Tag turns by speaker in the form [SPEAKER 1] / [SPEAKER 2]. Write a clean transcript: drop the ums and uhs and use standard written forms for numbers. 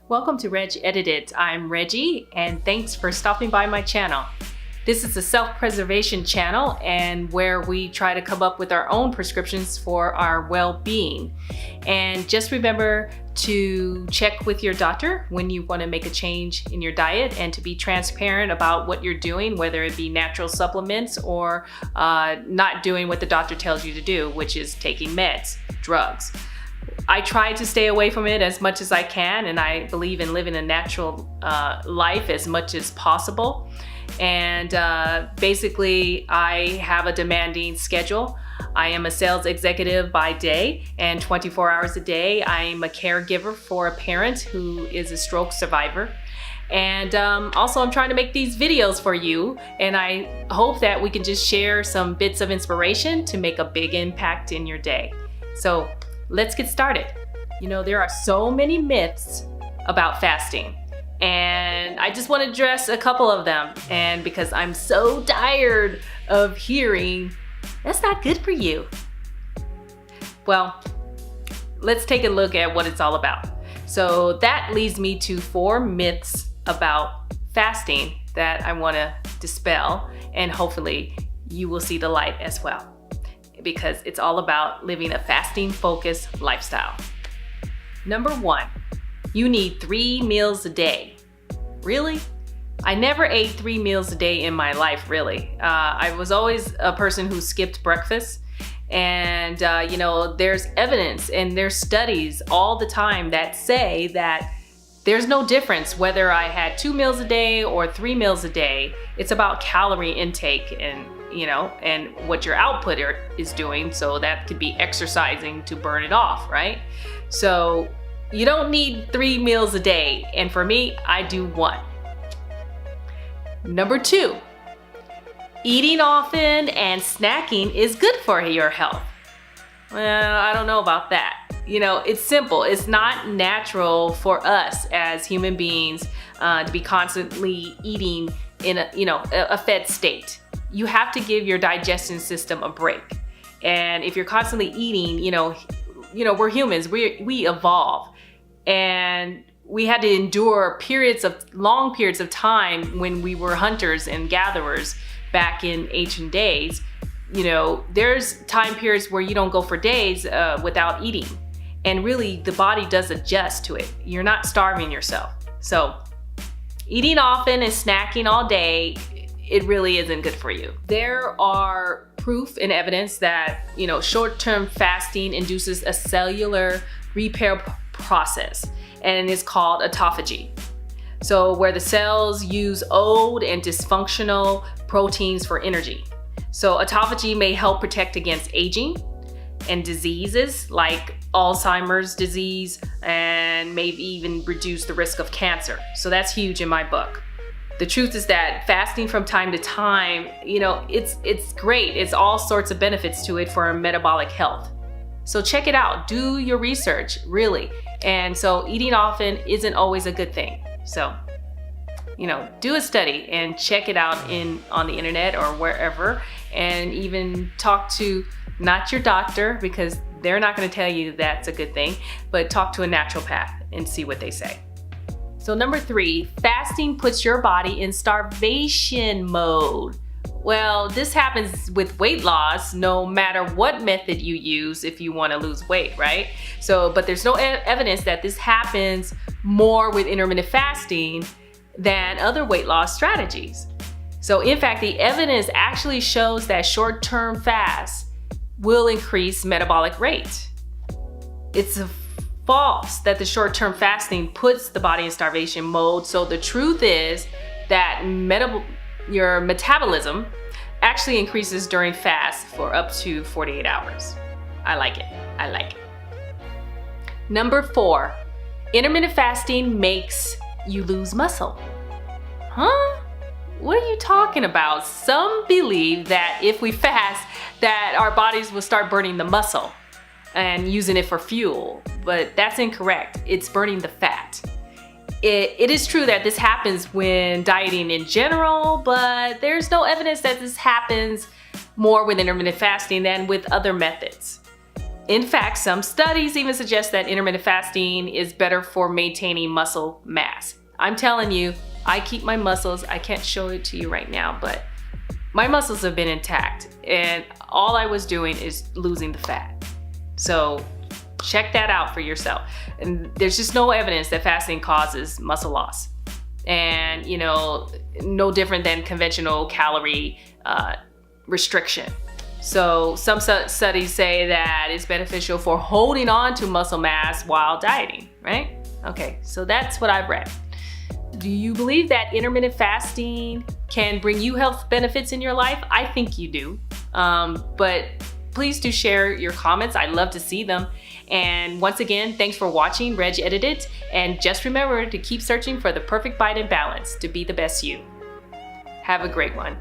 [SPEAKER 1] Welcome to RegEdited. I'm Reggie, and thanks for stopping by my channel. This is a self-preservation channel and where we try to come up with our own prescriptions for our well-being. And just remember to check with your doctor when you want to make a change in your diet and to be transparent about what you're doing, whether it be natural supplements or not doing what the doctor tells you to do, which is taking meds, drugs. I try to stay away from it as much as I can, and I believe in living a natural life as much as possible. And basically, I have a demanding schedule. I am a sales executive by day and 24 hours a day. I'm a caregiver for a parent who is a stroke survivor. And also I'm trying to make these videos for you, and I hope that we can just share some bits of inspiration to make a big impact in your day. So let's get started. You know, there are so many myths about fasting, and I just want to address a couple of them. And because I'm so tired of hearing, that's not good for you. Well, let's take a look at what it's all about. So that leads me to 4 myths about fasting that I want to dispel, and hopefully you will see the light as well, because it's all about living a fasting-focused lifestyle. Number 1, you need 3 meals a day. Really? I never ate 3 meals a day in my life, really. I was always a person who skipped breakfast. And you know, there's evidence and there's studies all the time that say that there's no difference whether I had 2 meals a day or 3 meals a day. It's about calorie intake and and what your output is doing. So that could be exercising to burn it off, right? So you don't need 3 meals a day. And for me, I do 1. Number 2, eating often and snacking is good for your health. Well, I don't know about that. You know, it's simple. It's not natural for us as human beings to be constantly eating in a fed state. You have to give your digestion system a break. And if you're constantly eating, we're humans, we evolve. And we had to endure long periods of time when we were hunters and gatherers back in ancient days. You know, there's time periods where you don't go for days without eating. And really, the body does adjust to it. You're not starving yourself. So eating often and snacking all day, it really isn't good for you. There are proof and evidence that, short-term fasting induces a cellular repair process, and it's called autophagy. So where the cells use old and dysfunctional proteins for energy. So autophagy may help protect against aging and diseases like Alzheimer's disease, and may even reduce the risk of cancer. So that's huge in my book. The truth is that fasting from time to time, it's great. It's all sorts of benefits to it for our metabolic health. So check it out. Do your research, really. And so eating often isn't always a good thing. So, do a study and check it out on the internet or wherever, and even talk to not your doctor, because they're not going to tell you that's a good thing, but talk to a naturopath and see what they say. So number 3, fasting puts your body in starvation mode. Well, this happens with weight loss no matter what method you use if you want to lose weight, right? So, but there's no evidence that this happens more with intermittent fasting than other weight loss strategies. So in fact, the evidence actually shows that short-term fasts will increase metabolic rate. It's false that the short-term fasting puts the body in starvation mode. So the truth is that your metabolism actually increases during fast for up to 48 hours. I like it. Number 4, intermittent fasting makes you lose muscle. Huh? What are you talking about? Some believe that if we fast, that our bodies will start burning the muscle and using it for fuel, but that's incorrect. It's burning the fat. It is true that this happens when dieting in general, but there's no evidence that this happens more with intermittent fasting than with other methods. In fact, some studies even suggest that intermittent fasting is better for maintaining muscle mass. I'm telling you, I keep my muscles. I can't show it to you right now, but my muscles have been intact, and all I was doing is losing the fat. So check that out for yourself. And there's just no evidence that fasting causes muscle loss. And, you know, no different than conventional calorie restriction. So some studies say that it's beneficial for holding on to muscle mass while dieting, right? Okay, so that's what I've read. Do you believe that intermittent fasting can bring you health benefits in your life? I think you do. But please do share your comments. I'd love to see them. And once again, thanks for watching RegEdited. And just remember to keep searching for the perfect bite and balance to be the best you. Have a great one.